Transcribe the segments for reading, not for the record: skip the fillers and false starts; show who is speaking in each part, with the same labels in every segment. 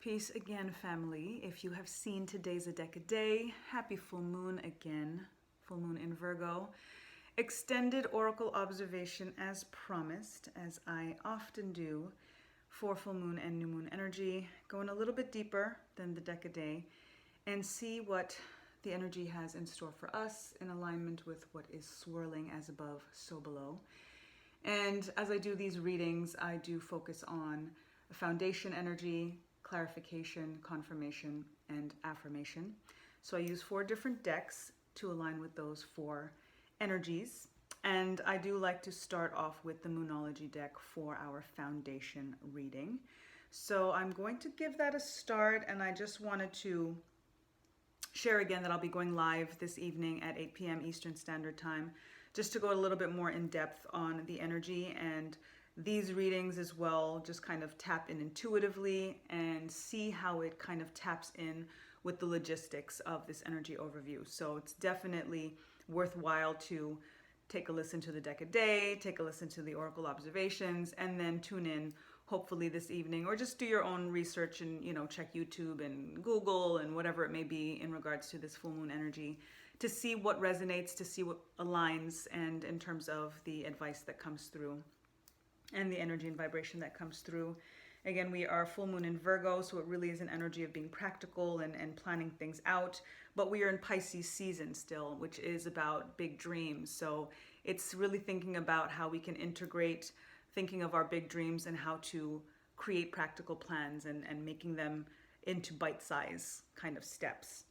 Speaker 1: Peace again, family. If you have seen today's zodiac day, happy full moon again, full moon in Virgo. Extended oracle observation as promised, as I often do for full moon and new moon energy, going a little bit deeper than the decade and see what the energy has in store for us in alignment with what is swirling as above, so below. And as I do these readings, I do focus on foundation energy, clarification, confirmation, and affirmation. So I use 4 different decks to align with those 4 energies. And I do like to start off with the Moonology deck for our foundation reading. So I'm going to give that a start, and I just wanted to share again that I'll be going live this evening at 8 p.m. Eastern Standard Time, just to go a little bit more in depth on the energy and these readings as well, just kind of tap in intuitively and see how it kind of taps in with the logistics of this energy overview. So it's definitely worthwhile to take a listen to the deck a day, take a listen to the oracle observations, and then tune in hopefully this evening, or just do your own research and, check YouTube and Google and whatever it may be in regards to this full moon energy to see what resonates, to see what aligns, and in terms of the advice that comes through and the energy and vibration that comes through. Again, we are full moon in Virgo, so it really is an energy of being practical and planning things out. But we are in Pisces season still, which is about big dreams. So it's really thinking about how we can integrate thinking of our big dreams and how to create practical plans and making them into bite-size kind of steps.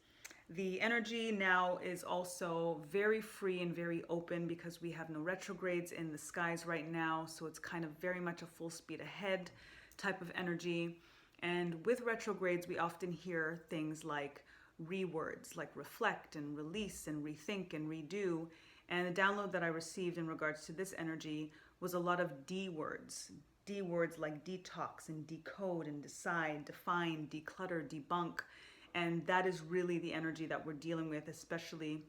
Speaker 1: The energy now is also very free and very open because we have no retrogrades in the skies right now. So it's kind of very much a full speed ahead type of energy. And with retrogrades, we often hear things like rewords, like reflect and release and rethink and redo. And the download that I received in regards to this energy was a lot of D words. D words like detox and decode and decide, define, declutter, debunk. And that is really the energy that we're dealing with, especially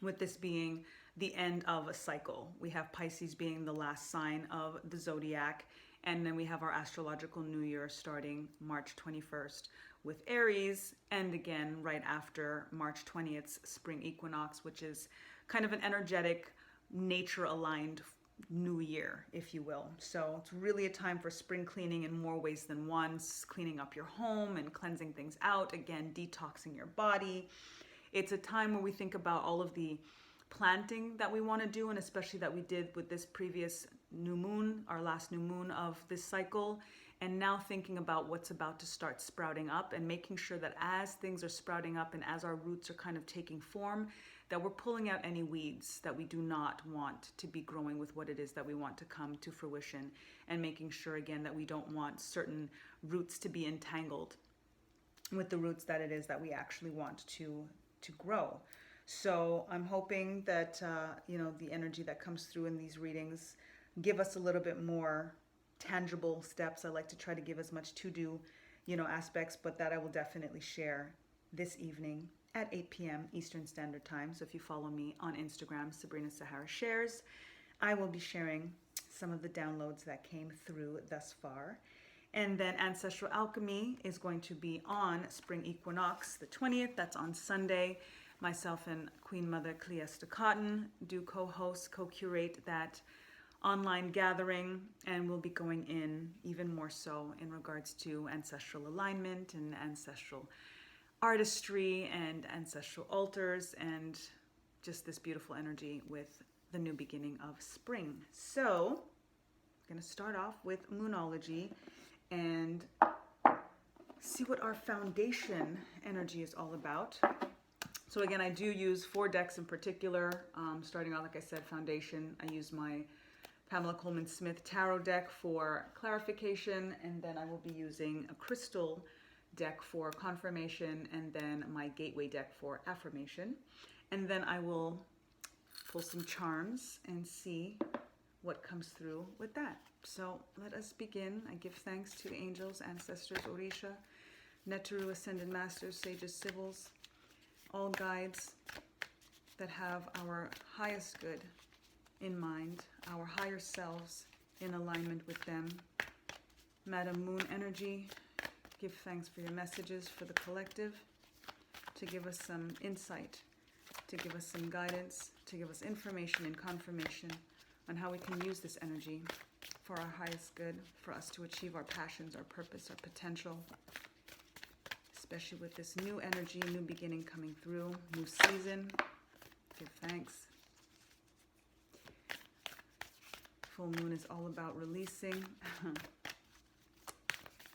Speaker 1: with this being the end of a cycle. We have Pisces being the last sign of the zodiac, and then we have our astrological new year starting March 21st with Aries, and again right after March 20th's spring equinox, which is kind of an energetic, nature-aligned new year, if you will. So it's really a time for spring cleaning in more ways than one, cleaning up your home and cleansing things out, again, detoxing your body. It's a time where we think about all of the planting that we want to do, and especially that we did with this previous new moon, our last new moon of this cycle, and now thinking about what's about to start sprouting up and making sure that as things are sprouting up and as our roots are kind of taking form, that we're pulling out any weeds that we do not want to be growing with what it is that we want to come to fruition, and making sure again that we don't want certain roots to be entangled with the roots that it is that we actually want to grow. So I'm hoping that the energy that comes through in these readings give us a little bit more tangible steps. I like to try to give as much to-do aspects, but that I will definitely share this evening at 8 p.m. Eastern Standard Time. So if you follow me on Instagram, Sabrina Sahara Shares, I will be sharing some of the downloads that came through thus far. And then Ancestral Alchemy is going to be on Spring Equinox, the 20th. That's on Sunday. Myself and Queen Mother Cleesta Cotton do co-host, co-curate that online gathering, and we'll be going in even more so in regards to ancestral alignment and ancestral artistry and ancestral altars, and just this beautiful energy with the new beginning of spring. So I'm going to start off with Moonology and see what our foundation energy is all about. So again, I do use 4 decks in particular. Starting out, like I said, foundation. I use my Pamela Coleman Smith Tarot deck for clarification, and then I will be using a crystal deck for confirmation, and then my gateway deck for affirmation. And then I will pull some charms and see what comes through with that. So let us begin. I give thanks to the angels, ancestors, Orisha, Neteru, Ascended Masters, Sages, Sibyls, all guides that have our highest good in mind, our higher selves in alignment with them. Madam Moon energy, give thanks for your messages for the collective, to give us some insight, to give us some guidance, to give us information and confirmation on how we can use this energy for our highest good, for us to achieve our passions, our purpose, our potential, especially with this new energy, new beginning coming through, new season. Give thanks. Full moon is all about releasing.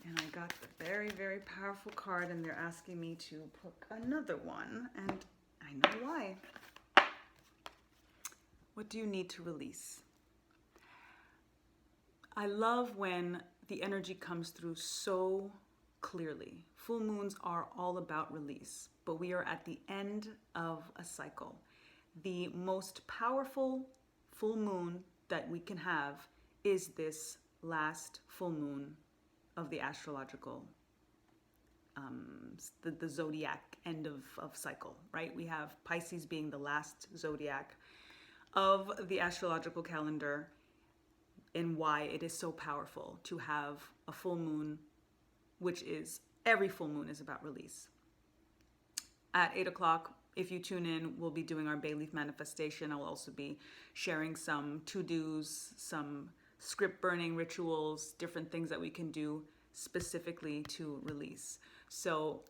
Speaker 1: And I got the very, very powerful card, and they're asking me to pick another one, and I know why. What do you need to release? I love when the energy comes through so clearly. Full moons are all about release, but we are at the end of a cycle. The most powerful full moon that we can have is this last full moon of the astrological, the zodiac end of cycle, right? We have Pisces being the last zodiac of the astrological calendar, and why it is so powerful to have a full moon, which is, every full moon is about release. At 8 o'clock, if you tune in, we'll be doing our bay leaf manifestation. I'll also be sharing some to-dos, some script burning rituals, different things that we can do specifically to release. So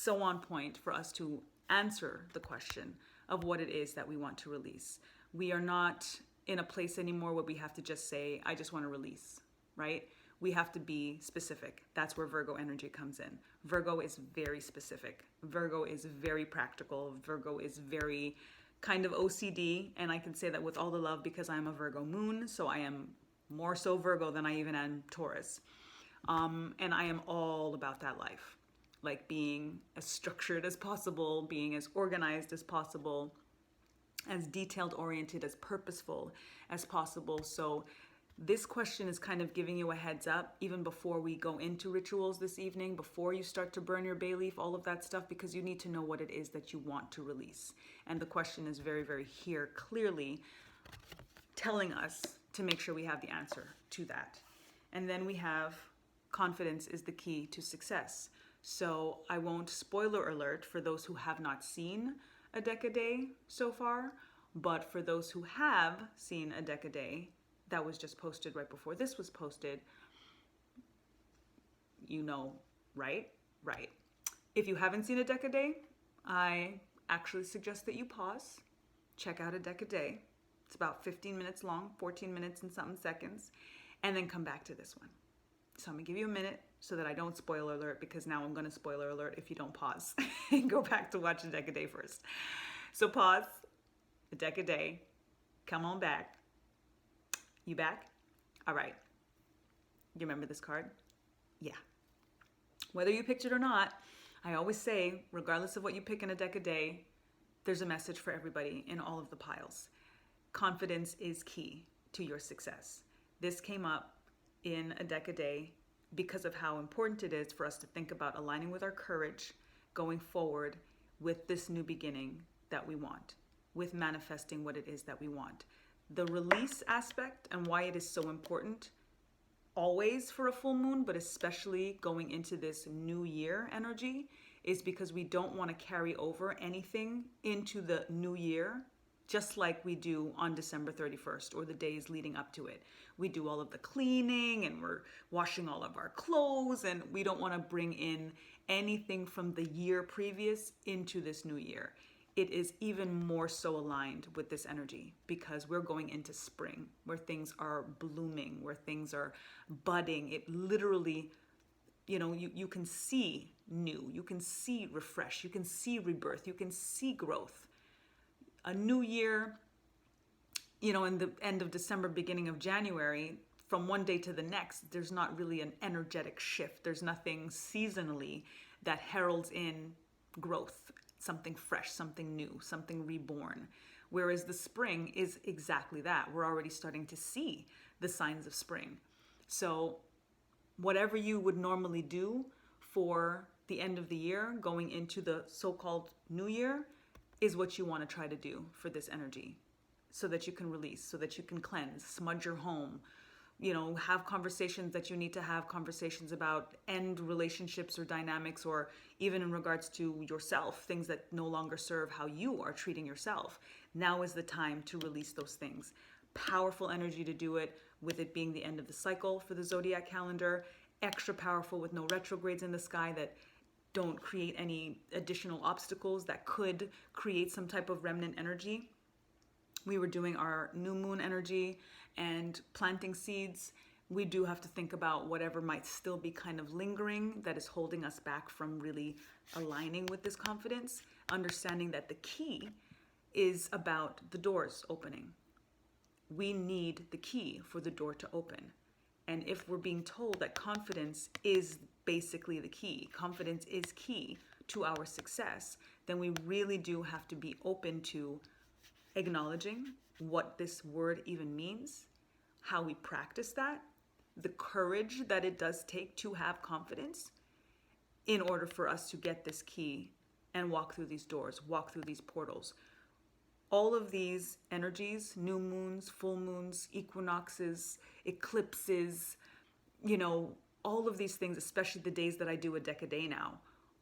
Speaker 1: on point for us to answer the question of what it is that we want to release. We are not in a place anymore where we have to just say, I just want to release, right? We have to be specific. That's where Virgo energy comes in. Virgo is very specific. Virgo is very practical. Virgo is very kind of OCD. And I can say that with all the love because I'm a Virgo moon. So I am more so Virgo than I even am Taurus. And I am all about that life. Like being as structured as possible, being as organized as possible, as detailed oriented, as purposeful as possible. So this question is kind of giving you a heads up even before we go into rituals this evening, before you start to burn your bay leaf, all of that stuff, because you need to know what it is that you want to release. And the question is very, very here, clearly telling us to make sure we have the answer to that. And then we have confidence is the key to success. So I won't spoiler alert for those who have not seen a Decade so far, but for those who have seen a Decade that was just posted right before this was posted, you know, right? Right. If you haven't seen a Decade, I actually suggest that you pause, check out a Decade. It's about 15 minutes long, 14 minutes and something seconds, and then come back to this one. So I'm gonna give you a minute so that I don't spoiler alert, because now I'm gonna spoiler alert if you don't pause and go back to watch a Decade first. So pause, a Decade, come on back. You back? All right. You remember this card? Yeah. Whether you picked it or not, I always say, regardless of what you pick in a Decade, there's a message for everybody in all of the piles. Confidence is key to your success. This came up in a Decade because of how important it is for us to think about aligning with our courage going forward with this new beginning that we want, with manifesting what it is that we want. The release aspect and why it is so important always for a full moon, but especially going into this new year energy, is because we don't want to carry over anything into the new year, just like we do on December 31st or the days leading up to it. We do all of the cleaning and we're washing all of our clothes, and we don't want to bring in anything from the year previous into this new year. It is even more so aligned with this energy because we're going into spring, where things are blooming, where things are budding. It literally, you can see new, you can see refresh, you can see rebirth, you can see growth. A new year, in the end of December, beginning of January, from one day to the next, there's not really an energetic shift. There's nothing seasonally that heralds in growth, something fresh, something new, something reborn. Whereas the spring is exactly that. We're already starting to see the signs of spring. So whatever you would normally do for the end of the year, going into the so-called new year, is what you want to try to do for this energy, so that you can release, so that you can cleanse, smudge your home, have conversations that you need to have conversations about, end relationships or dynamics, or even in regards to yourself, things that no longer serve how you are treating yourself. Now is the time to release those things. Powerful energy to do it, with it being the end of the cycle for the zodiac calendar. Extra powerful with no retrogrades in the sky that don't create any additional obstacles that could create some type of remnant energy. We were doing our new moon energy and planting seeds. We do have to think about whatever might still be kind of lingering that is holding us back from really aligning with this confidence, understanding that the key is about the doors opening. We need the key for the door to open. And if we're being told that confidence is basically the key, confidence is key to our success, then we really do have to be open to acknowledging what this word even means, how we practice that, the courage that it does take to have confidence in order for us to get this key and walk through these doors, walk through these portals. All of these energies, new moons, full moons, equinoxes, eclipses, all of these things, especially the days that I do a deck a day now,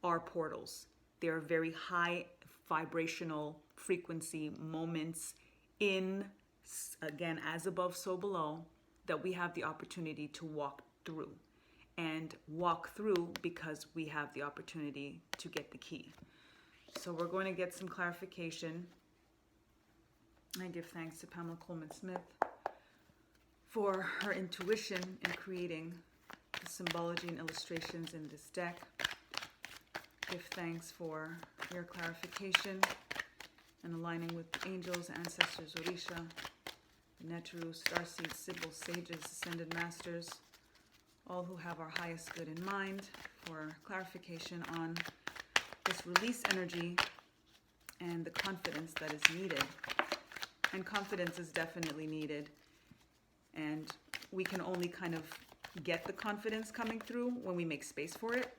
Speaker 1: are portals. They are very high vibrational frequency moments in, again, as above, so below, that we have the opportunity to walk through. And walk through because we have the opportunity to get the key. So we're going to get some clarification. I give thanks to Pamela Coleman-Smith for her intuition in creating the symbology and illustrations in this deck. Give thanks for your clarification and aligning with the angels, ancestors, Orisha, Netru, starseeds, sibyls, sages, ascended masters, all who have our highest good in mind, for clarification on this release energy and the confidence that is needed. And confidence is definitely needed. And we can only kind of get the confidence coming through when we make space for it.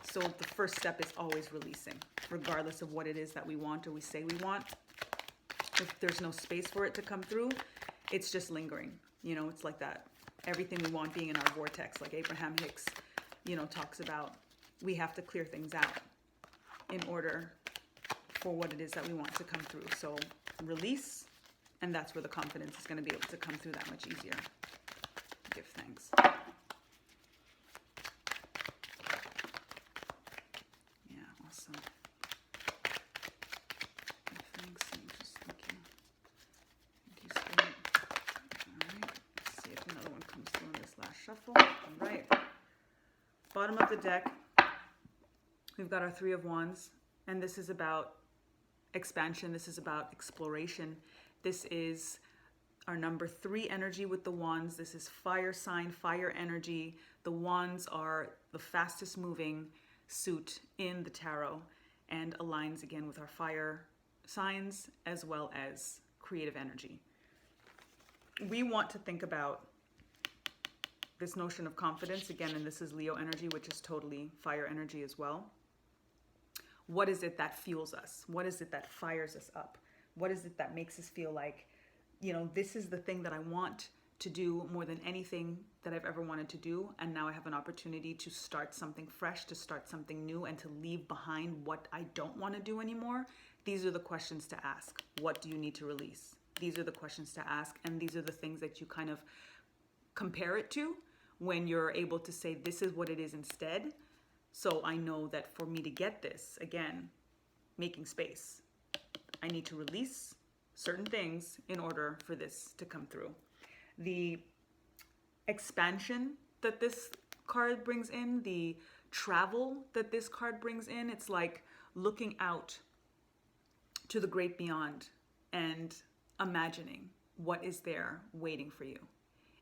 Speaker 1: So the first step is always releasing, regardless of what it is that we want or we say we want. If there's no space for it to come through, it's just lingering. It's like that. Everything we want being in our vortex, like Abraham Hicks, talks about. We have to clear things out in order for what it is that we want to come through. So release, and that's where the confidence is going to be able to come through that much easier. Give thanks. Yeah, awesome. Give thanks and just thank you. Thank you, Spirit. All right, let's see if another one comes through in this last shuffle. All right. Bottom of the deck, we've got our Three of Wands, and this is about expansion. This is about exploration. This is our number 3 energy with the wands. This is fire sign, fire energy. The wands are the fastest moving suit in the tarot and aligns again with our fire signs as well as creative energy. We want to think about this notion of confidence again, and this is Leo energy, which is totally fire energy as well. What is it that fuels us? What is it that fires us up? What is it that makes us feel like, this is the thing that I want to do more than anything that I've ever wanted to do. And now I have an opportunity to start something fresh, to start something new, and to leave behind what I don't want to do anymore. These are the questions to ask. What do you need to release? These are the questions to ask. And these are the things that you kind of compare it to when you're able to say, this is what it is instead. So I know that for me to get this, again, making space, I need to release certain things in order for this to come through. The expansion that this card brings in, the travel that this card brings in, it's like looking out to the great beyond and imagining what is there waiting for you.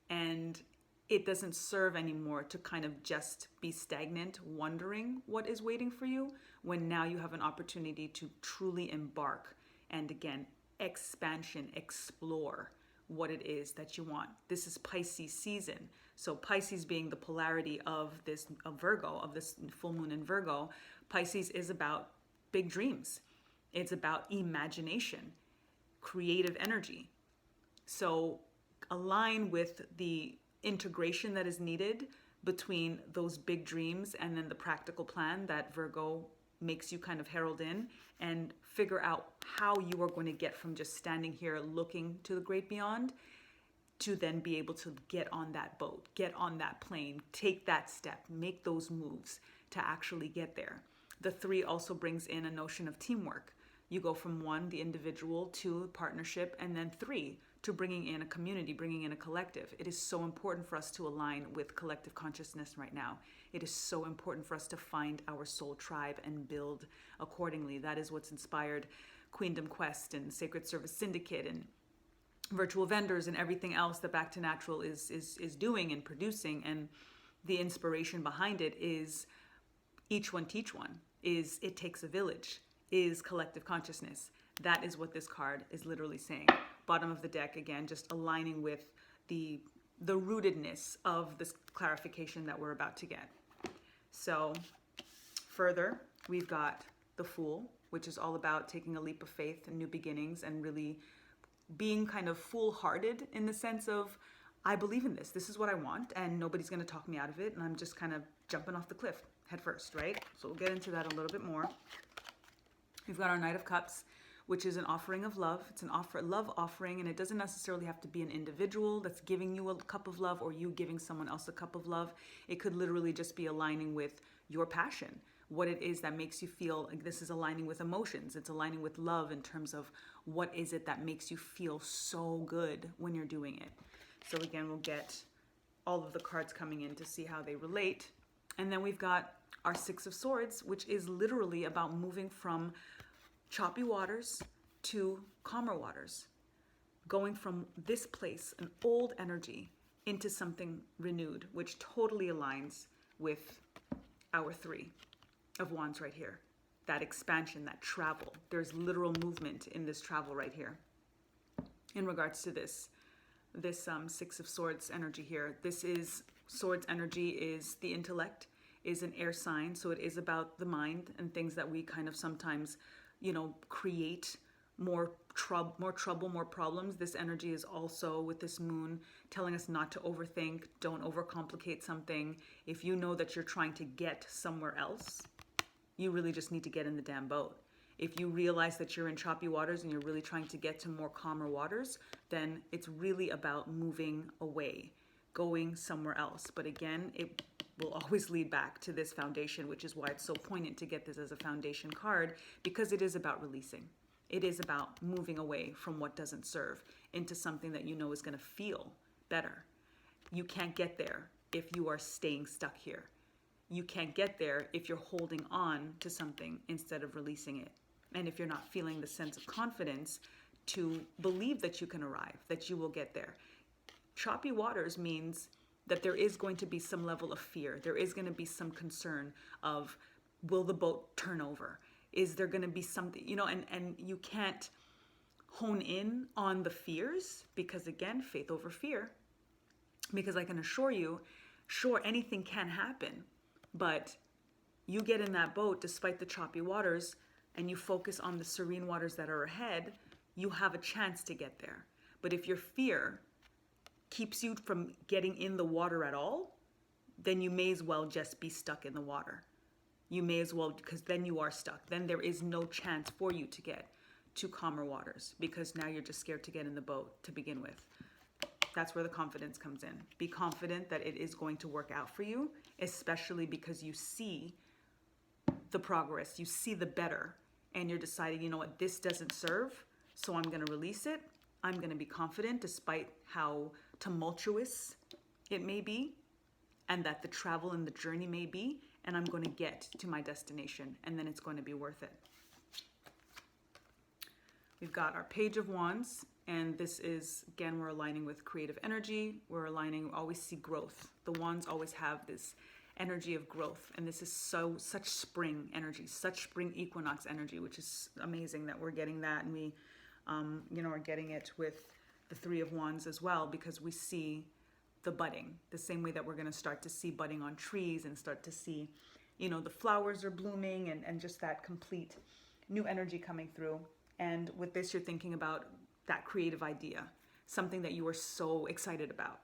Speaker 1: And it doesn't serve anymore to kind of just be stagnant, wondering what is waiting for you, when now you have an opportunity to truly embark and again, expansion, explore what it is that you want. This is Pisces season. So Pisces being the polarity of this of Virgo, of this full moon in Virgo, Pisces is about big dreams. It's about imagination, creative energy. So align with the integration that is needed between those big dreams and then the practical plan that Virgo makes you kind of herald in, and figure out how you are going to get from just standing here looking to the great beyond to then be able to get on that boat, get on that plane, take that step, make those moves to actually get there. The 3 also brings in a notion of teamwork. You go from 1, the individual, 2, partnership, and then 3, to bringing in a community, bringing in a collective. It is so important for us to align with collective consciousness right now. It is so important for us to find our soul tribe and build accordingly. That is what's inspired Queendom Quest and Sacred Service Syndicate and virtual vendors and everything else that Back to Natural is doing and producing. And the inspiration behind it is each one teach one, is it takes a village, is collective consciousness. That is what this card is literally saying. Bottom of the deck, again, just aligning with the rootedness of this clarification that we're about to get. So further, we've got the Fool, which is all about taking a leap of faith and new beginnings and really being kind of foolhardy in the sense of, I believe in this. This is what I want, and nobody's going to talk me out of it, and I'm just kind of jumping off the cliff head first, right? So we'll get into that a little bit more. We've got our Knight of Cups, which is an offering of love. It's an love offering, and it doesn't necessarily have to be an individual that's giving you a cup of love or you giving someone else a cup of love. It could literally just be aligning with your passion, what it is that makes you feel like this is aligning with emotions. It's aligning with love in terms of what is it that makes you feel so good when you're doing it. So again, we'll get all of the cards coming in to see how they relate. And then we've got our 6 of Swords, which is literally about moving from choppy waters to calmer waters, going from this place, an old energy, into something renewed, which totally aligns with our 3 of Wands right here. That expansion, that travel. There's literal movement in this travel right here. In regards to this 6 of Swords energy here, this is Swords energy is the intellect, is an air sign, so it is about the mind and things that we kind of sometimes create more trouble, more problems. This energy is also with this moon telling us not to overthink, don't overcomplicate something. If you know that you're trying to get somewhere else, you really just need to get in the damn boat. If you realize that you're in choppy waters and you're really trying to get to more calmer waters, then it's really about moving away, going somewhere else. But again, it will always lead back to this foundation, which is why it's so poignant to get this as a foundation card, because it is about releasing. It is about moving away from what doesn't serve into something that you know is going to feel better. You can't get there if you are staying stuck here. You can't get there if you're holding on to something instead of releasing it. And if you're not feeling the sense of confidence to believe that you can arrive, that you will get there. Choppy waters means that there is going to be some level of fear. There is going to be some concern of, will the boat turn over? Is there going to be something, and you can't hone in on the fears because, again, faith over fear. Because I can assure you, sure, anything can happen, but you get in that boat despite the choppy waters and you focus on the serene waters that are ahead, you have a chance to get there. But if your fear keeps you from getting in the water at all, then you may as well just be stuck in the water. You may as well, because then you are stuck. Then there is no chance for you to get to calmer waters because now you're just scared to get in the boat to begin with. That's where the confidence comes in. Be confident that it is going to work out for you, especially because you see the progress, you see the better, and you're deciding, you know what, this doesn't serve, so I'm going to release it. I'm going to be confident despite how tumultuous it may be, and that the travel and the journey may be, and I'm going to get to my destination, and then it's going to be worth it. We've got our Page of Wands, and this is, again, we're aligning with creative energy. We're aligning, always see growth. The Wands always have this energy of growth, and this is such spring energy, such spring equinox energy, which is amazing that we're getting that, and we are getting it with the Three of Wands as well, because we see the budding, the same way that we're going to start to see budding on trees and start to see, the flowers are blooming and just that complete new energy coming through. And with this, you're thinking about that creative idea, something that you are so excited about.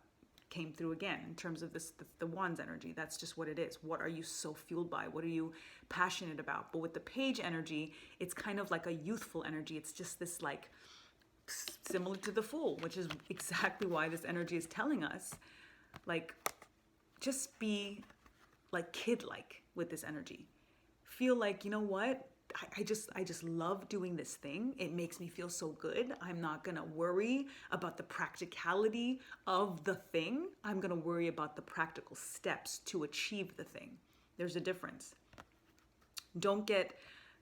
Speaker 1: came through again in terms of this, the Wands energy. That's just what it is. What are you so fueled by? What are you passionate about? But with the Page energy, it's kind of like a youthful energy. It's just this like similar to the Fool, which is exactly why this energy is telling us, like, just be like kid-like with this energy. Feel like, you know what? I just love doing this thing. It makes me feel so good. I'm not gonna worry about the practicality of the thing. I'm gonna worry about the practical steps to achieve the thing. There's a difference. Don't get,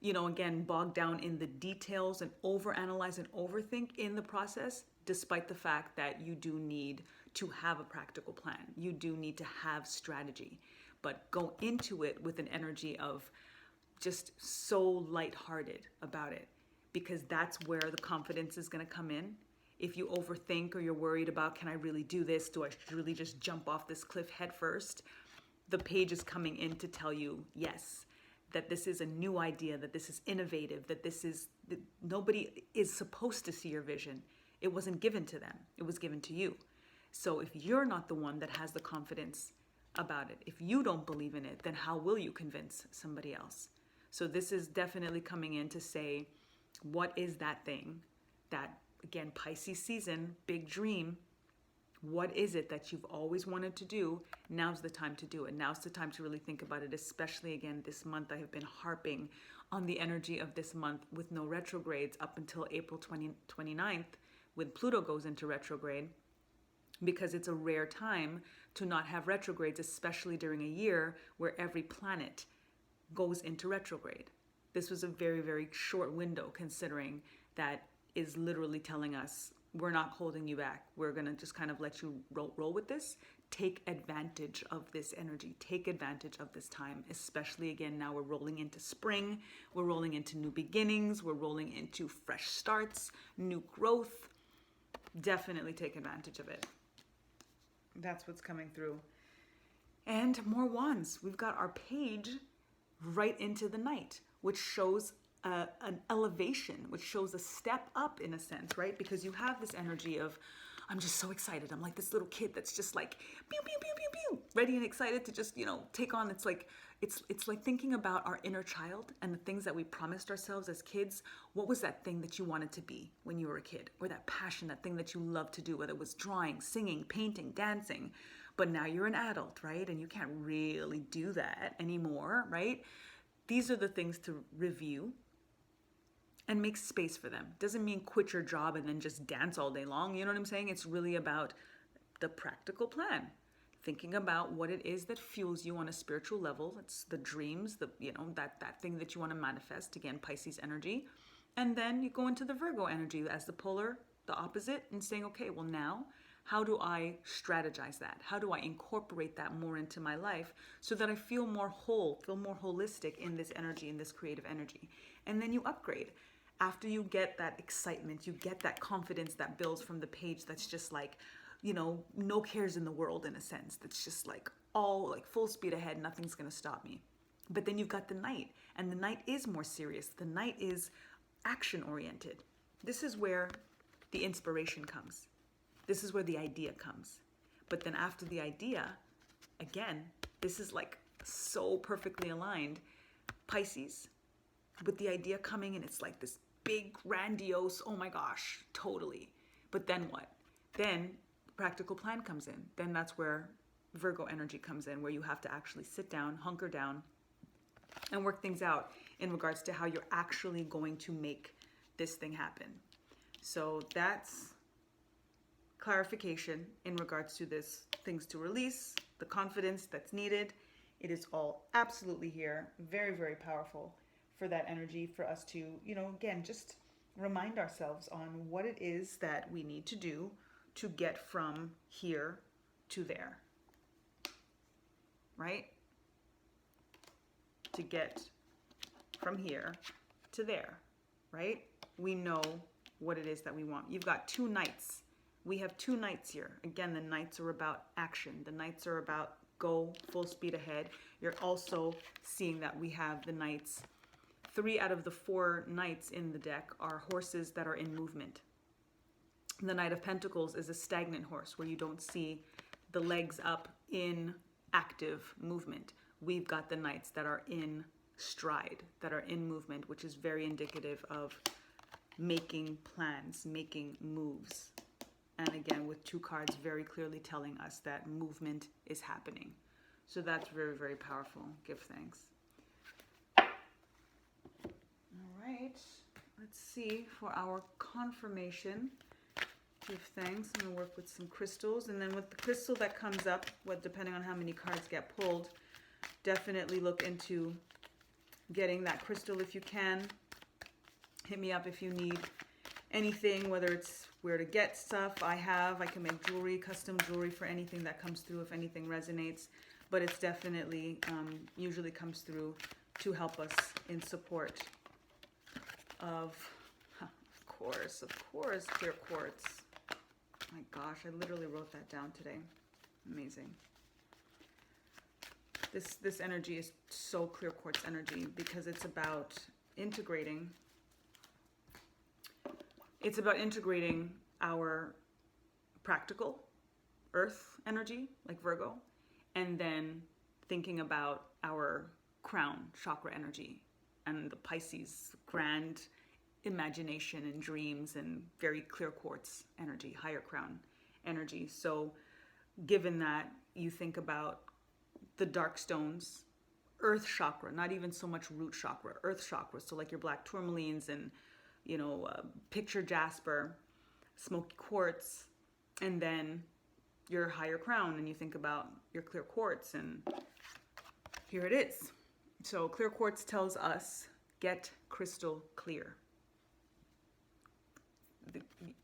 Speaker 1: again, bogged down in the details and overanalyze and overthink in the process, despite the fact that you do need to have a practical plan. You do need to have strategy, but go into it with an energy of just so lighthearted about it, because that's where the confidence is going to come in. If you overthink or you're worried about, can I really do this? Do I really just jump off this cliff head first? The Page is coming in to tell you, yes, that this is a new idea, that this is innovative, that nobody is supposed to see your vision. It wasn't given to them. It was given to you. So if you're not the one that has the confidence about it, if you don't believe in it, then how will you convince somebody else? So this is definitely coming in to say, what is that thing that, again, Pisces season, big dream, what is it that you've always wanted to do? Now's the time to do it. Now's the time to really think about it, especially, again, this month. I have been harping on the energy of this month with no retrogrades up until April 29th, when Pluto goes into retrograde, because it's a rare time to not have retrogrades, especially during a year where every planet goes into retrograde. This was a very, very short window, considering that is literally telling us we're not holding you back. We're going to just kind of let you roll with this. Take advantage of this energy. Take advantage of this time, especially, again, now we're rolling into spring. We're rolling into new beginnings. We're rolling into fresh starts, new growth. Definitely take advantage of it. That's what's coming through. And more Wands. We've got our Page right into the Knight, which shows an elevation, which shows a step up in a sense, right? Because you have this energy of, I'm just so excited. I'm like this little kid that's just like, pew, pew, pew, pew, pew, ready and excited to just, take on. It's like thinking about our inner child and the things that we promised ourselves as kids. What was that thing that you wanted to be when you were a kid? Or that passion, that thing that you loved to do, whether it was drawing, singing, painting, dancing. But now you're an adult, right? And you can't really do that anymore, right? These are the things to review and make space for them. Doesn't mean quit your job and then just dance all day long. You know what I'm saying? It's really about the practical plan. Thinking about what it is that fuels you on a spiritual level. It's the dreams, that thing that you want to manifest. Again, Pisces energy. And then you go into the Virgo energy as the polar, the opposite, and saying, okay, well now, how do I strategize that? How do I incorporate that more into my life so that I feel more whole, feel more holistic in this energy, in this creative energy? And then you upgrade. After you get that excitement, you get that confidence that builds from the Page that's just like, no cares in the world in a sense. That's just like all like full speed ahead. Nothing's going to stop me. But then you've got the Knight, and the Knight is more serious. The Knight is action oriented. This is where the inspiration comes. This is where the idea comes. But then after the idea, again, this is like so perfectly aligned. Pisces, with the idea coming, and it's like this big, grandiose, oh my gosh, totally. But then what? Then practical plan comes in. Then that's where Virgo energy comes in, where you have to actually sit down, hunker down, and work things out in regards to how you're actually going to make this thing happen. So that's clarification in regards to this, things to release, the confidence that's needed. It is all absolutely here. Very, very powerful for that energy, for us to, again, just remind ourselves on what it is that we need to do to get from here to there, right? To get from here to there, right? We know what it is that we want. You've got two Knights. We have two Knights here. Again, the Knights are about action. The Knights are about go full speed ahead. You're also seeing that we have the Knights. 3 out of the 4 Knights in the deck are horses that are in movement. The Knight of Pentacles is a stagnant horse where you don't see the legs up in active movement. We've got the Knights that are in stride, that are in movement, which is very indicative of making plans, making moves. And again, with 2 cards very clearly telling us that movement is happening. So that's very, very powerful. Give thanks. All right, let's see for our confirmation. Give thanks. I'm going to work with some crystals. And then with the crystal that comes up, depending on how many cards get pulled, definitely look into getting that crystal if you can. Hit me up if you need anything, whether it's where to get stuff. I can make jewelry, custom jewelry for anything that comes through, if anything resonates. But it's definitely usually comes through to help us in support of course, clear quartz. My gosh, I literally wrote that down today. Amazing. This energy is so clear quartz energy because it's about integrating. It's about integrating our practical earth energy, like Virgo, and then thinking about our crown chakra energy and the Pisces grand imagination and dreams and very clear quartz energy, higher crown energy. So given that, you think about the dark stones, earth chakra, not even so much root chakra, earth chakra. So like your black tourmalines and, picture jasper, smoky quartz, and then your higher crown, and you think about your clear quartz, and here it is. So clear quartz tells us, get crystal clear.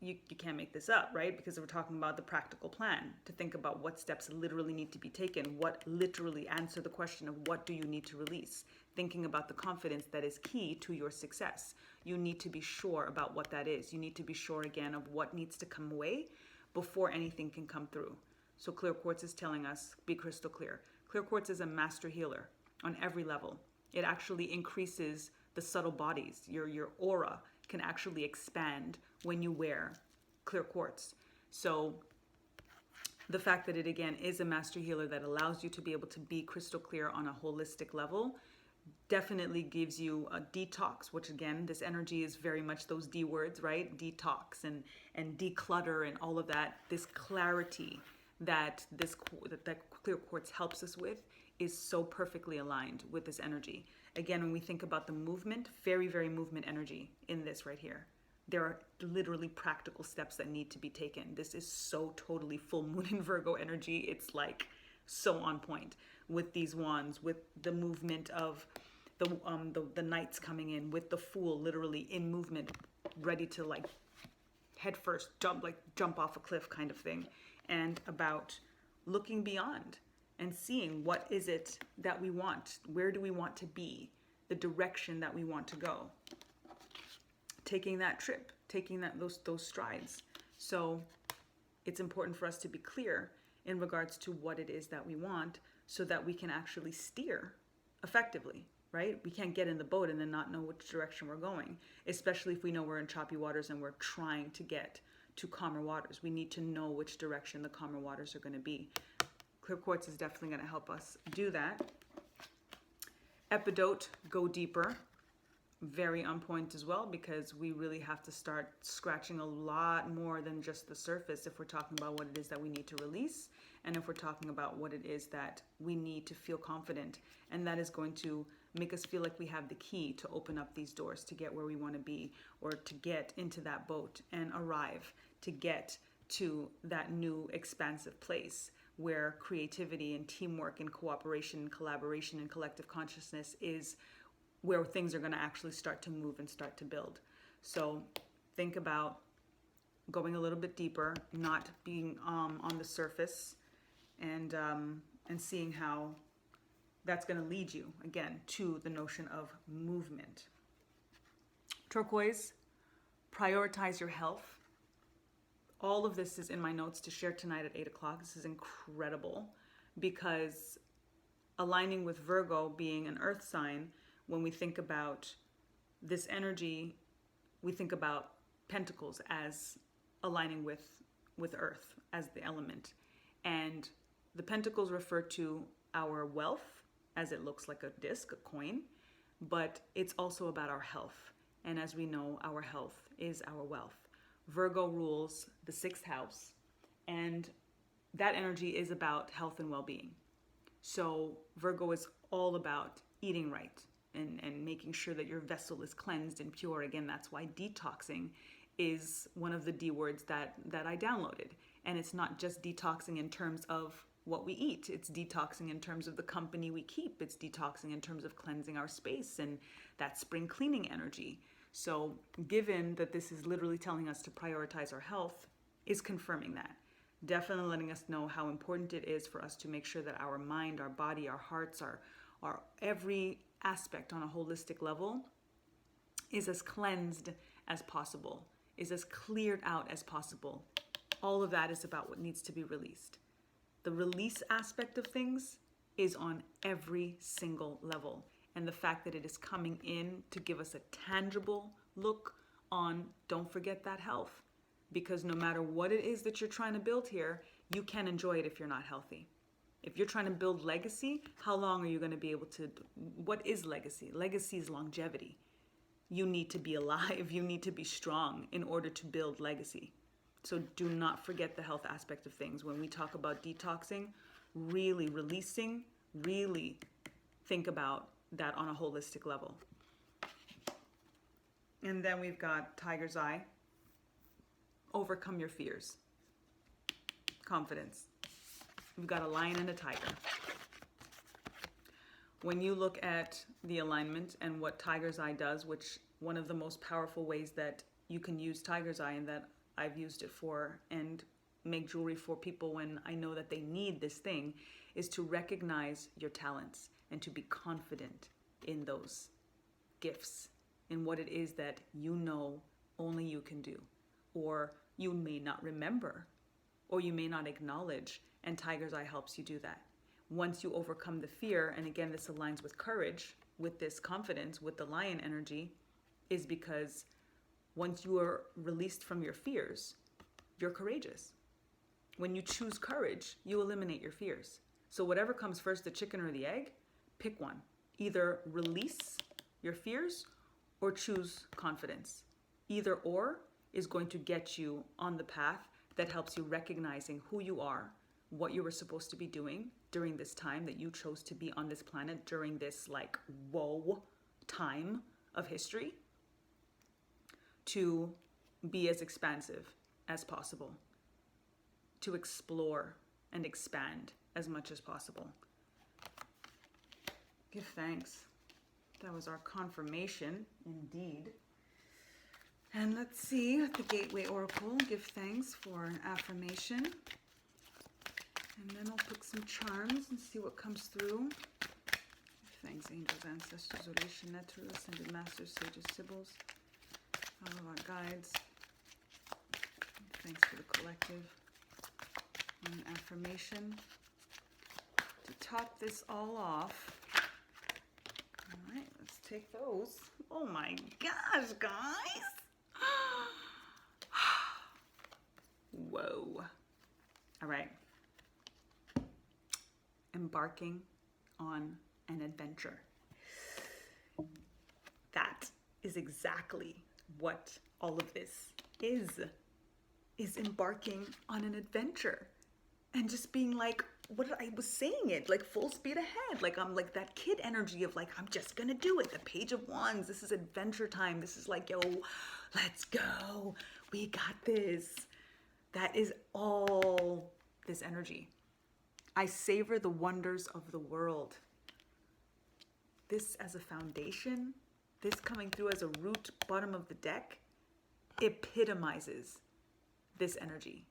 Speaker 1: You can't make this up, right? Because we're talking about the practical plan, to think about what steps literally need to be taken, what literally answer the question of what do you need to release. Thinking about the confidence that is key to your success. You need to be sure about what that is. You need to be sure again of what needs to come away before anything can come through. So clear quartz is telling us, be crystal clear. Clear quartz is a master healer on every level. It actually increases the subtle bodies. Your aura can actually expand when you wear clear quartz. So the fact that it again is a master healer that allows you to be able to be crystal clear on a holistic level definitely gives you a detox, which again, this energy is very much those D words, right? Detox and declutter and all of that. This clarity that that clear quartz helps us with is so perfectly aligned with this energy. Again, when we think about the movement, very, very movement energy in this right here. There are literally practical steps that need to be taken. This is so totally full moon in Virgo energy. It's like so on point with these wands, with the movement of the knights coming in, with the fool literally in movement, ready to like head first, jump off a cliff kind of thing, and about looking beyond and seeing what is it that we want, where do we want to be, the direction that we want to go. Taking that trip, taking those strides. So it's important for us to be clear in regards to what it is that we want so that we can actually steer effectively, right? We can't get in the boat and then not know which direction we're going, especially if we know we're in choppy waters and we're trying to get to calmer waters. We need to know which direction the calmer waters are going to be. Clear quartz is definitely going to help us do that. Epidote, go deeper. Very on point as well, because we really have to start scratching a lot more than just the surface if we're talking about what it is that we need to release, and if we're talking about what it is that we need to feel confident. And that is going to make us feel like we have the key to open up these doors to get where we want to be, or to get into that boat and arrive, to get to that new expansive place where creativity and teamwork and cooperation and collaboration and collective consciousness is where things are going to actually start to move and start to build. So think about going a little bit deeper, not being on the surface, and seeing how that's going to lead you, again, to the notion of movement. Turquoise, prioritize your health. All of this is in my notes to share tonight at 8 o'clock. This is incredible because aligning with Virgo being an earth sign, when we think about this energy, we think about pentacles as aligning with earth as the element. And the pentacles refer to our wealth, as it looks like a disc, a coin, but it's also about our health. And as we know, our health is our wealth. Virgo rules the sixth house, and that energy is about health and well-being. So Virgo is all about eating right and making sure that your vessel is cleansed and pure. Again, that's why detoxing is one of the D words that I downloaded. And it's not just detoxing in terms of what we eat. It's detoxing in terms of the company we keep. It's detoxing in terms of cleansing our space and that spring cleaning energy. So given that this is literally telling us to prioritize our health, is confirming that. Definitely letting us know how important it is for us to make sure that our mind, our body, our hearts, our every aspect on a holistic level is as cleansed as possible, is as cleared out as possible. All of that is about what needs to be released. The release aspect of things is on every single level. And the fact that it is coming in to give us a tangible look on, don't forget that health. Because no matter what it is that you're trying to build here, you can't enjoy it if you're not healthy. If you're trying to build legacy, how long are you going to be able to? What is legacy? Legacy is longevity. You need to be alive. You need to be strong in order to build legacy. So do not forget the health aspect of things. When we talk about detoxing, really releasing, really think about that on a holistic level. And then we've got Tiger's Eye. Overcome your fears. Confidence. We've got a lion and a tiger. When you look at the alignment and what Tiger's Eye does, which one of the most powerful ways that you can use Tiger's Eye and that I've used it for and make jewelry for people when I know that they need this thing, is to recognize your talents and to be confident in those gifts, in what it is that you know only you can do, or you may not remember, or you may not acknowledge, and Tiger's Eye helps you do that. Once you overcome the fear, and again, this aligns with courage, with this confidence, with the lion energy, is because once you are released from your fears, you're courageous. When you choose courage, you eliminate your fears. So whatever comes first, the chicken or the egg, pick one. Either release your fears or choose confidence. Either or is going to get you on the path that helps you recognizing who you are, what you were supposed to be doing during this time that you chose to be on this planet during this whoa time of history, to be as expansive as possible, to explore and expand as much as possible. Give thanks. That was our confirmation, indeed. And let's see, the Gateway Oracle, give thanks for an affirmation. And then I'll pick some charms and see what comes through. Give thanks, angels, ancestors, Orisha, Neteru, ascended masters, sages, sibyls, all of our guides. Give thanks for the collective. And an affirmation to top this all off. All right, let's take those. Oh my gosh, guys. Whoa. All right. Embarking on an adventure. That is exactly what all of this is embarking on an adventure. And just being like, I was saying it, like full speed ahead. Like I'm like that kid energy of like, I'm just gonna do it. The Page of Wands, this is adventure time. This is like, yo, let's go. We got this. That is all this energy. I savor the wonders of the world. This as a foundation, this coming through as a root bottom of the deck, epitomizes this energy.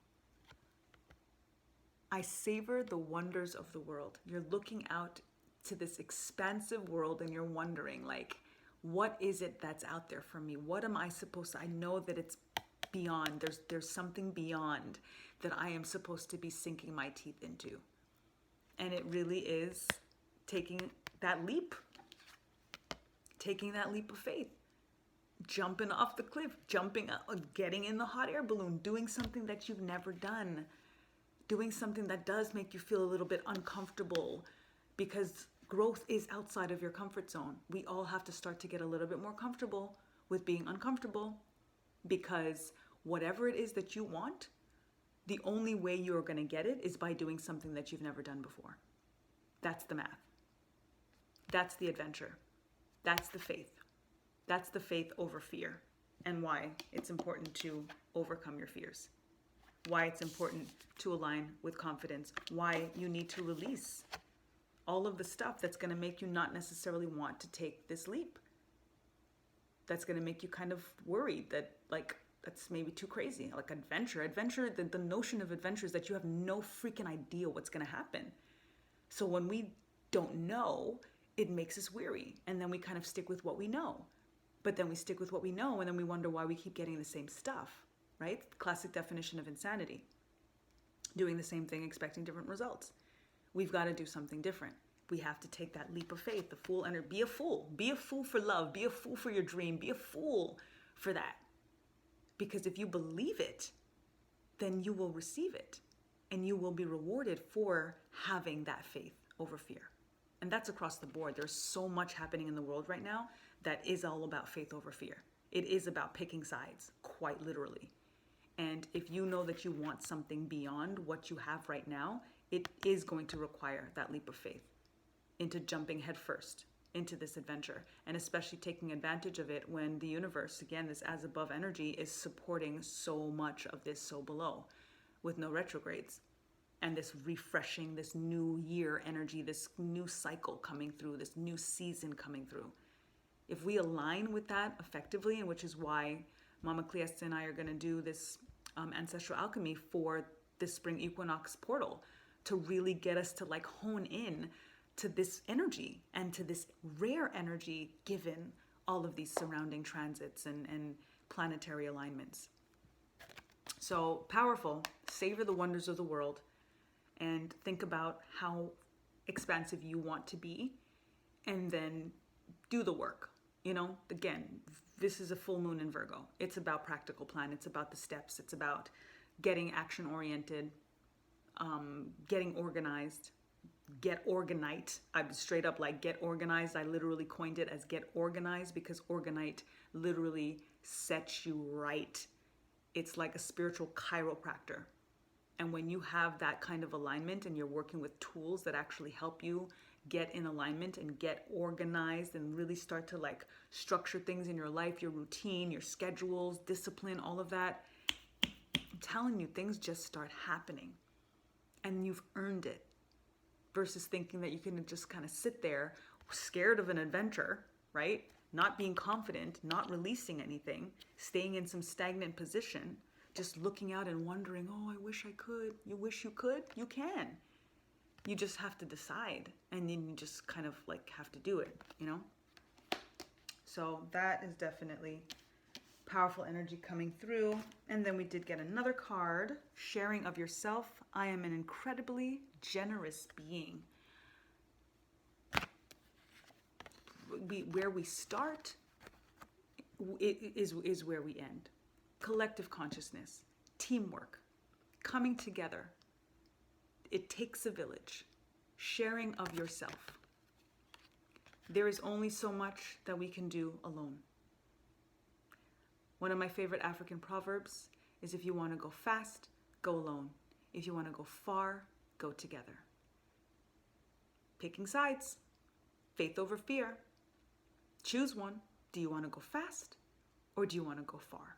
Speaker 1: I savor the wonders of the world. You're looking out to this expansive world and you're wondering like, what is it that's out there for me? What am I supposed to, I know that it's beyond, there's something beyond that I am supposed to be sinking my teeth into. And it really is taking that leap of faith, jumping off the cliff, jumping up, getting in the hot air balloon, doing something that you've never done, doing something that does make you feel a little bit uncomfortable, because growth is outside of your comfort zone. We all have to start to get a little bit more comfortable with being uncomfortable, because whatever it is that you want, the only way you're going to get it is by doing something that you've never done before. That's the math. That's the adventure. That's the faith. That's the faith over fear, and why it's important to overcome your fears. Why it's important to align with confidence. Why you need to release all of the stuff that's going to make you not necessarily want to take this leap. That's going to make you kind of worried that, like, that's maybe too crazy. Like adventure, the notion of adventure is that you have no freaking idea what's going to happen. So when we don't know, it makes us weary. And then we kind of stick with what we know. But then we stick with what we know, and then we wonder why we keep getting the same stuff, right? Classic definition of insanity. Doing the same thing, expecting different results. We've got to do something different. We have to take that leap of faith, the fool energy. Be a fool. Be a fool for love. Be a fool for your dream. Be a fool for that. Because if you believe it, then you will receive it. And you will be rewarded for having that faith over fear. And that's across the board. There's so much happening in the world right now that is all about faith over fear. It is about picking sides, quite literally. And if you know that you want something beyond what you have right now, it is going to require that leap of faith into jumping headfirst into this adventure, and especially taking advantage of it when the universe, again, this as above energy, is supporting so much of this so below with no retrogrades. And this refreshing, this new year energy, this new cycle coming through, this new season coming through. If we align with that effectively, and which is why Mama Cleesta and I are going to do this ancestral alchemy for this spring equinox portal, to really get us to like hone in to this energy and to this rare energy given all of these surrounding transits and planetary alignments. So powerful. Savor the wonders of the world and think about how expansive you want to be, and then do the work. You know, again, this is a full moon in Virgo. It's about practical plan. It's about the steps. It's about getting action oriented, getting organized, get organite. I'm straight up like get organized. I literally coined it as get organized because organite literally sets you right. It's like a spiritual chiropractor. And when you have that kind of alignment and you're working with tools that actually help you get in alignment and get organized and really start to like structure things in your life, your routine, your schedules, discipline, all of that, I'm telling you, things just start happening and you've earned it, versus thinking that you can just kind of sit there scared of an adventure, right? Not being confident, not releasing anything, staying in some stagnant position, just looking out and wondering, oh, I wish I could. You wish you could? You can. You just have to decide, and then you just kind of like have to do it, you know? So that is definitely powerful energy coming through. And then we did get another card, sharing of yourself. I am an incredibly generous being. Where we start is where we end. Collective consciousness, teamwork, coming together. It takes a village. Sharing of yourself. There is only so much that we can do alone. One of my favorite African proverbs is, if you want to go fast, go alone. If you want to go far, go together. Picking sides. Faith over fear. Choose one. Do you want to go fast or do you want to go far?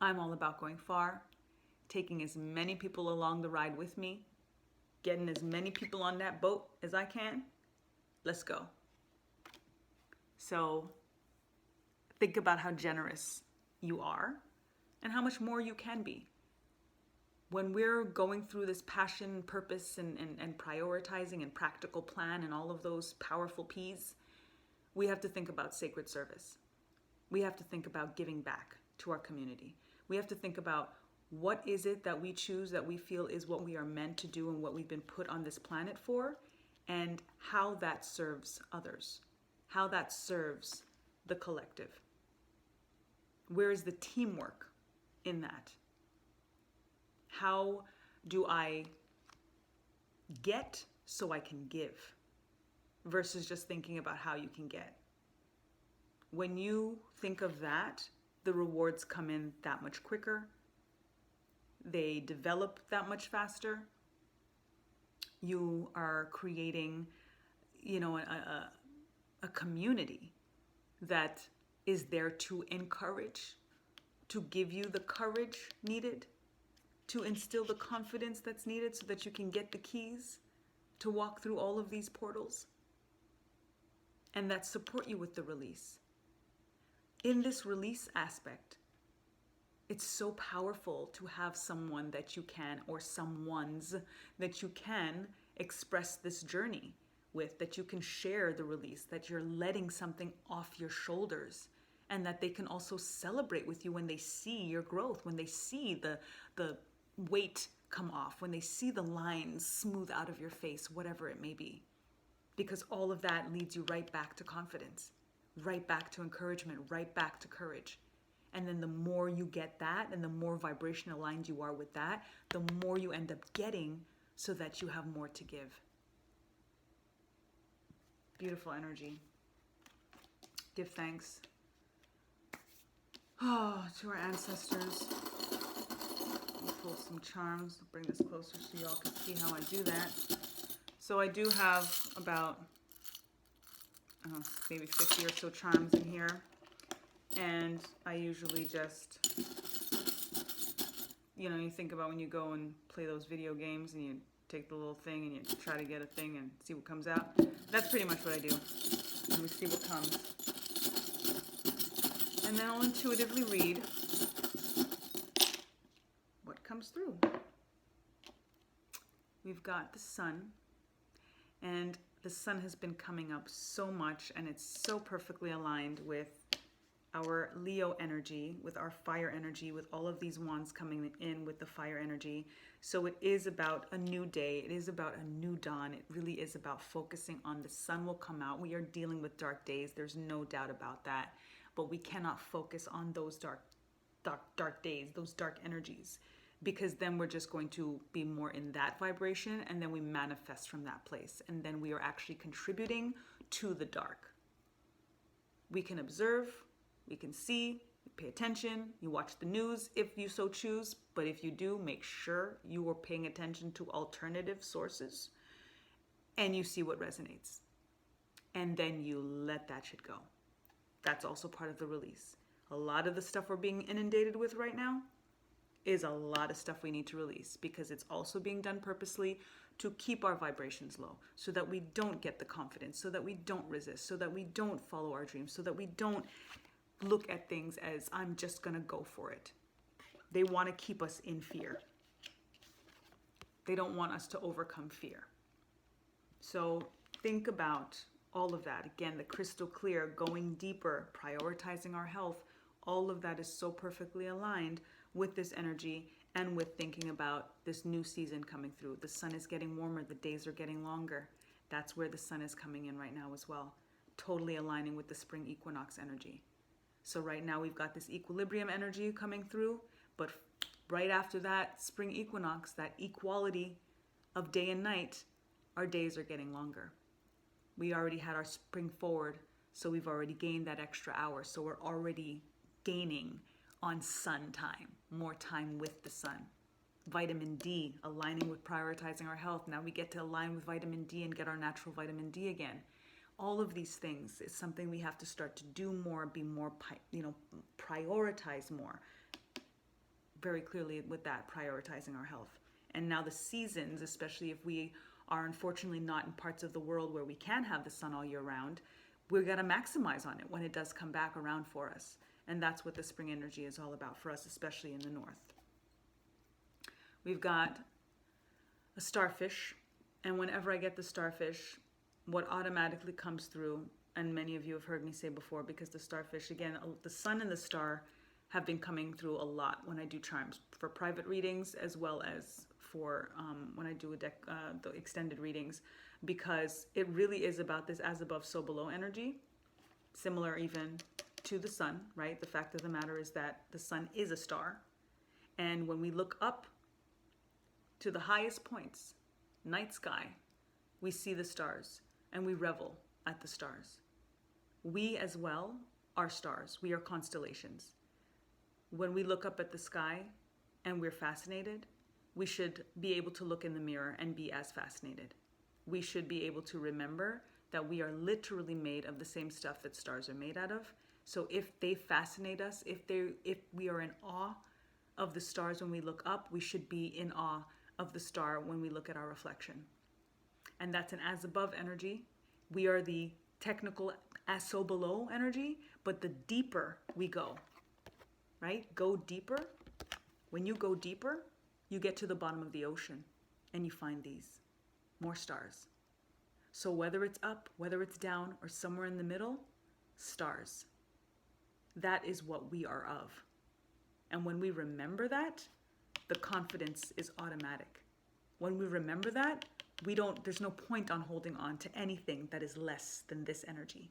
Speaker 1: I'm all about going far, taking as many people along the ride with me, getting as many people on that boat as I can. Let's go. So think about how generous you are and how much more you can be. When we're going through this passion, purpose, and prioritizing and practical plan and all of those powerful P's, we have to think about sacred service. We have to think about giving back to our community. We have to think about what is it that we choose that we feel is what we are meant to do and what we've been put on this planet for, and how that serves others, how that serves the collective. Where is the teamwork in that? How do I get so I can give versus just thinking about how you can get? When you think of that, the rewards come in that much quicker. They develop that much faster. You are creating, a community that is there to encourage, to give you the courage needed, to instill the confidence that's needed so that you can get the keys to walk through all of these portals, and that support you with the release. In this release aspect, it's so powerful to have someone that you can, or someones that you can express this journey with, that you can share the release, that you're letting something off your shoulders, and that they can also celebrate with you when they see your growth, when they see the weight come off, when they see the lines smooth out of your face, whatever it may be. Because all of that leads you right back to confidence, right back to encouragement, right back to courage. And then the more you get that, and the more vibration aligned you are with that, the more you end up getting, so that you have more to give. Beautiful energy. Give thanks. Oh, to our ancestors. We'll pull some charms. I'll bring this closer so y'all can see how I do that. So I do have about maybe 50 or so charms in here. And I usually just, you think about when you go and play those video games and you take the little thing and you try to get a thing and see what comes out. That's pretty much what I do. And we see what comes. And then I'll intuitively read what comes through. We've got the sun. And the sun has been coming up so much, and it's so perfectly aligned with our Leo energy, with our fire energy, with all of these wands coming in with the fire energy. So it is about a new day. It is about a new dawn. It really is about focusing on the sun will come out. We are dealing with dark days. There's no doubt about that. But we cannot focus on those dark days, those dark energies, because then we're just going to be more in that vibration, and then we manifest from that place. And then we are actually contributing to the dark. We can observe, we can see, pay attention, you watch the news if you so choose, but if you do, make sure you are paying attention to alternative sources and you see what resonates. And then you let that shit go. That's also part of the release. A lot of the stuff we're being inundated with right now is a lot of stuff we need to release, because it's also being done purposely to keep our vibrations low, so that we don't get the confidence, so that we don't resist, so that we don't follow our dreams, so that we don't look at things as, I'm just gonna go for it. They want to keep us in fear. They don't want us to overcome fear. So think about all of that. Again, the crystal clear, going deeper, prioritizing our health, all of that is so perfectly aligned with this energy and with thinking about this new season coming through. The sun is getting warmer, the days are getting longer. That's where the sun is coming in right now as well. Totally aligning with the spring equinox energy. So right now we've got this equilibrium energy coming through, but right after that spring equinox, that equality of day and night, our days are getting longer. We already had our spring forward, so we've already gained that extra hour. So we're already gaining on sun time, more time with the sun. Vitamin D, aligning with prioritizing our health. Now we get to align with vitamin D and get our natural vitamin D again. All of these things is something we have to start to do more, be more, prioritize more. Very clearly with that, prioritizing our health. And now the seasons, especially if we are unfortunately not in parts of the world where we can have the sun all year round, we're gonna maximize on it when it does come back around for us. And that's what the spring energy is all about for us, especially in the north. We've got a starfish, and whenever I get the starfish, what automatically comes through, and many of you have heard me say before, because the starfish, again, the sun and the star have been coming through a lot when I do charms, for private readings as well as for when I do the extended readings, because it really is about this as above, so below energy, similar even to the sun, right? The fact of the matter is that the sun is a star. And when we look up to the highest points, night sky, we see the stars and we revel at the stars. We as well are stars. We are constellations. When we look up at the sky and we're fascinated, we should be able to look in the mirror and be as fascinated. We should be able to remember that we are literally made of the same stuff that stars are made out of. So if they fascinate us, if we are in awe of the stars when we look up, we should be in awe of the star when we look at our reflection. And that's an as above energy. We are the technical as so below energy, but the deeper we go, right? Go deeper. When you go deeper, you get to the bottom of the ocean and you find these more stars. So whether it's up, whether it's down, or somewhere in the middle, stars. That is what we are of. And when we remember that, the confidence is automatic. When we remember that, there's no point on holding on to anything that is less than this energy.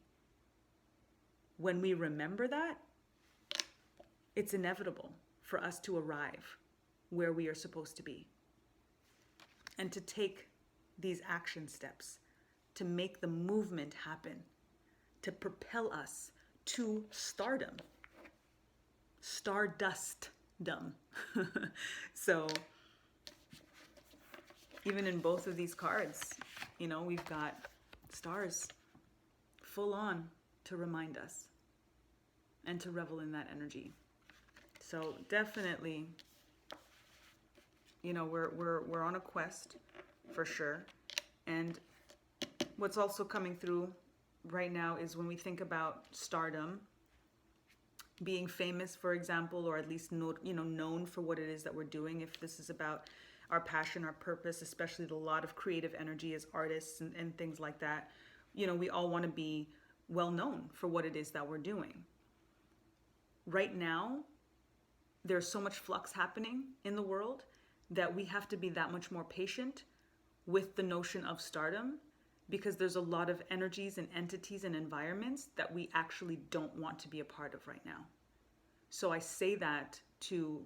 Speaker 1: When we remember that, it's inevitable for us to arrive where we are supposed to be. And to take these action steps, to make the movement happen, to propel us to stardom. Stardustdom. So even in both of these cards, we've got stars full on to remind us and to revel in that energy. So definitely, we're on a quest for sure. And what's also coming through right now is when we think about stardom, being famous, for example, or at least known for what it is that we're doing. If this is about our passion, our purpose, especially a lot of creative energy as artists and things like that, we all want to be well known for what it is that we're doing. Right now, there's so much flux happening in the world that we have to be that much more patient with the notion of stardom, because there's a lot of energies and entities and environments that we actually don't want to be a part of right now. So I say that to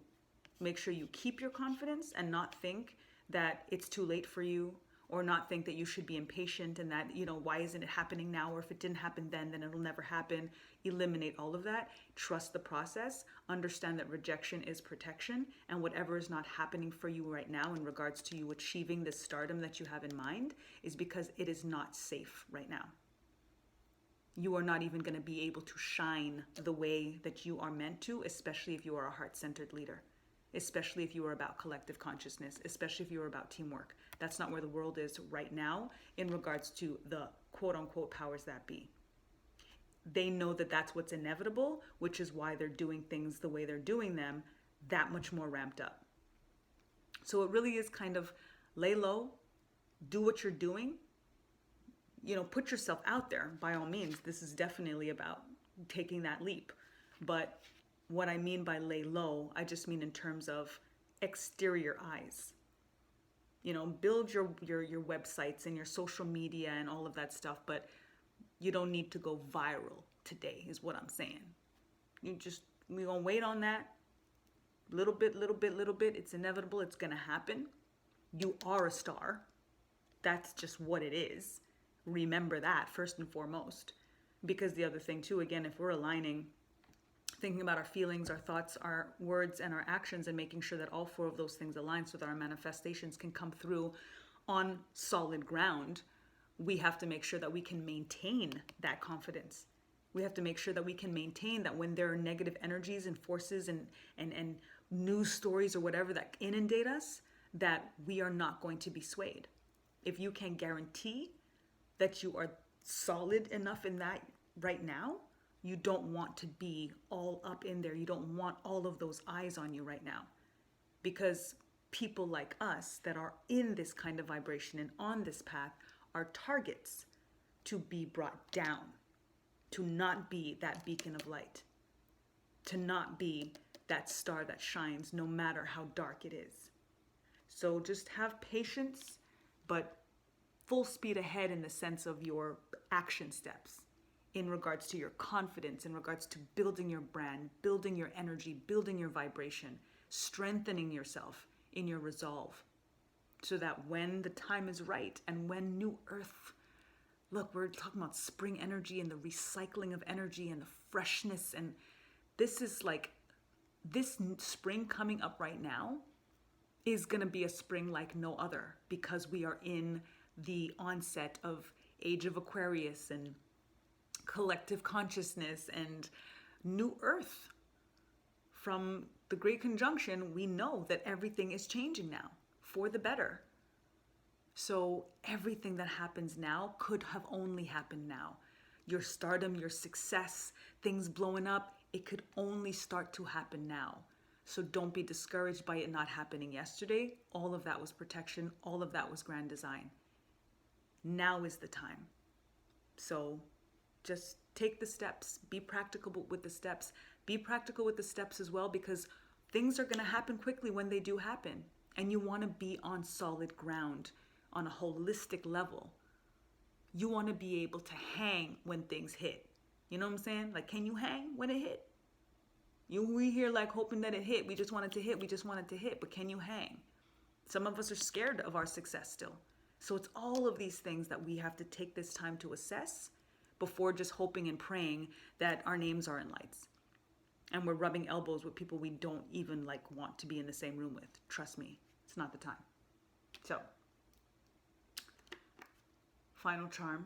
Speaker 1: make sure you keep your confidence and not think that it's too late for you, or not think that you should be impatient and that, why isn't it happening now? Or if it didn't happen then it'll never happen. Eliminate all of that. Trust the process. Understand that rejection is protection, and whatever is not happening for you right now in regards to you achieving this stardom that you have in mind is because it is not safe right now. You are not even going to be able to shine the way that you are meant to, especially if you are a heart-centered leader, especially if you are about collective consciousness, especially if you are about teamwork. That's not where the world is right now in regards to the quote-unquote powers that be. They know that that's what's inevitable, which is why they're doing things the way they're doing them, that much more ramped up. So it really is kind of lay low, do what you're doing, put yourself out there by all means. This is definitely about taking that leap. But what I mean by lay low, I just mean in terms of exterior eyes. Build your websites and your social media and all of that stuff, but you don't need to go viral today, is what I'm saying. We're going to wait on that. Little bit. It's inevitable. It's going to happen. You are a star. That's just what it is. Remember that first and foremost. Because the other thing too, again, if we're aligning, thinking about our feelings, our thoughts, our words, and our actions, and making sure that all four of those things align so that our manifestations can come through on solid ground, we have to make sure that we can maintain that confidence. We have to make sure that we can maintain that when there are negative energies and forces and news stories or whatever that inundate us, that we are not going to be swayed. If you can guarantee that you are solid enough in that right now, you don't want to be all up in there. You don't want all of those eyes on you right now. Because people like us that are in this kind of vibration and on this path are targets to be brought down, to not be that beacon of light, to not be that star that shines no matter how dark it is. So just have patience, but full speed ahead in the sense of your action steps in regards to your confidence, in regards to building your brand, building your energy, building your vibration, strengthening yourself in your resolve, so that when the time is right and when new earth, look, we're talking about spring energy and the recycling of energy and the freshness. And this is like, this spring coming up right now is going to be a spring like no other, because we are in the onset of Age of Aquarius and collective consciousness and new earth. From the Great Conjunction, we know that everything is changing now for the better. So everything that happens now could have only happened now. Your stardom, your success, things blowing up, it could only start to happen now. So don't be discouraged by it not happening yesterday. All of that was protection. All of that was grand design. Now is the time. So just take the steps. Be practical with the steps. Be practical with the steps as well, because things are going to happen quickly when they do happen. And you want to be on solid ground on a holistic level. You want to be able to hang when things hit. You know what I'm saying? Like, can you hang when it hit? We here like hoping that it hit. We just want it to hit. We just want it to hit. But can you hang? Some of us are scared of our success still. So it's all of these things that we have to take this time to assess before just hoping and praying that our names are in lights. And we're rubbing elbows with people we don't even like want to be in the same room with. Trust me, it's not the time. So, final charm,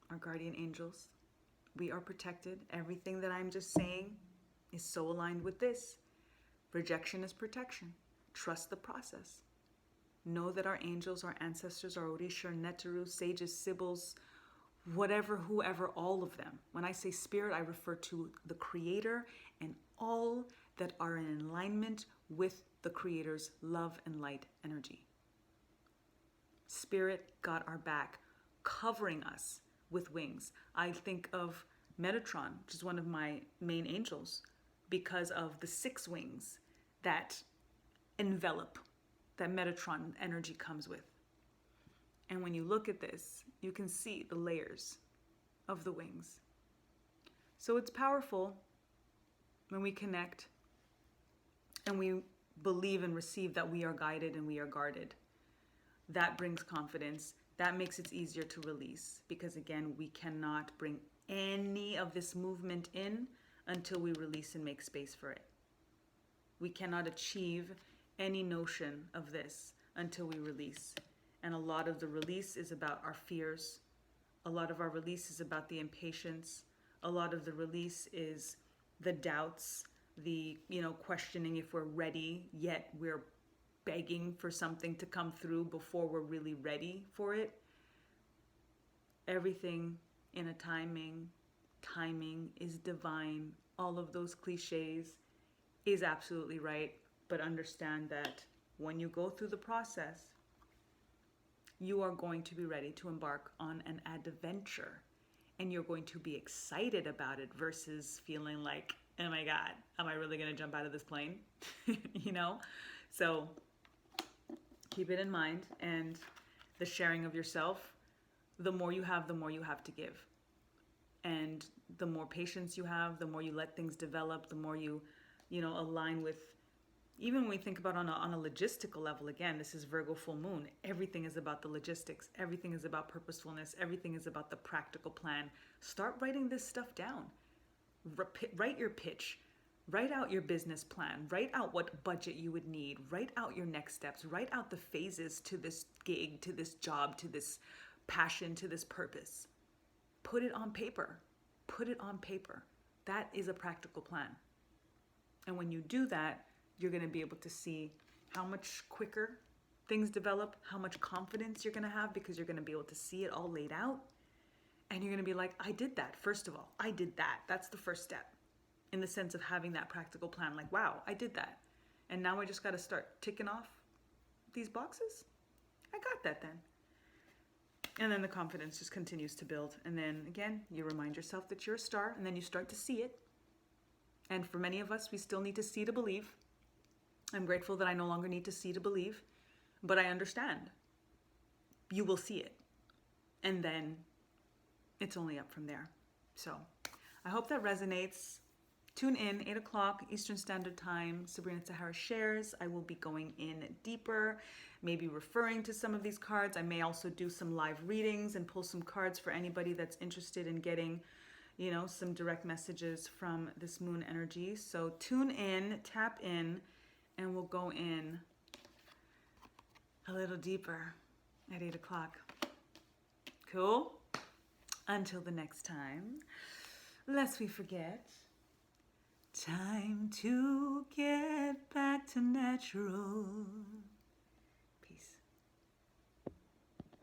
Speaker 1: our guardian angels. We are protected. Everything that I'm just saying is so aligned with this. Rejection is protection. Trust the process. Know that our angels, our ancestors, our Orisha, Neteru, sages, sibyls, whatever, whoever, all of them. When I say spirit, I refer to the creator and all that are in alignment with the creator's love and light energy. Spirit got our back, covering us with wings. I think of Metatron, which is one of my main angels, because of the 6 wings that envelop, that Metatron energy comes with. And when you look at this, you can see the layers of the wings. So it's powerful when we connect and we believe and receive that we are guided and we are guarded. That brings confidence. That makes it easier to release, because again, we cannot bring any of this movement in until we release and make space for it. We cannot achieve any notion of this until we release. And a lot of the release is about our fears. A lot of our release is about the impatience. A lot of the release is the doubts, the, questioning if we're ready, yet we're begging for something to come through before we're really ready for it. Everything in a timing is divine. All of those cliches is absolutely right. But understand that when you go through the process, you are going to be ready to embark on an adventure, and you're going to be excited about it versus feeling like, oh my God, am I really going to jump out of this plane? So keep it in mind. And the sharing of yourself, the more you have to give. And the more patience you have, the more you let things develop, the more you align with. Even when we think about on a logistical level, again, this is Virgo full moon. Everything is about the logistics. Everything is about purposefulness. Everything is about the practical plan. Start writing this stuff down. Write your pitch. Write out your business plan. Write out what budget you would need. Write out your next steps. Write out the phases to this gig, to this job, to this passion, to this purpose. Put it on paper. Put it on paper. That is a practical plan. And when you do that, you're going to be able to see how much quicker things develop, how much confidence you're going to have, because you're going to be able to see it all laid out. And you're going to be like, I did that. First of all, I did that. That's the first step, in the sense of having that practical plan. Like, wow, I did that. And now I just got to start ticking off these boxes. I got that then. And then the confidence just continues to build. And then again, you remind yourself that you're a star, and then you start to see it. And for many of us, we still need to see to believe. I'm grateful that I no longer need to see to believe, but I understand. You will see it. And then it's only up from there. So I hope that resonates. tune in, 8 o'clock Eastern Standard Time. Sabrina Tahara shares. I will be going in deeper, maybe referring to some of these cards. I may also do some live readings and pull some cards for anybody that's interested in getting, you know, some direct messages from this moon energy. So tune in, tap in, and we'll go in a little deeper at 8 o'clock. Cool? Until the next time, lest we forget, time to get back to natural.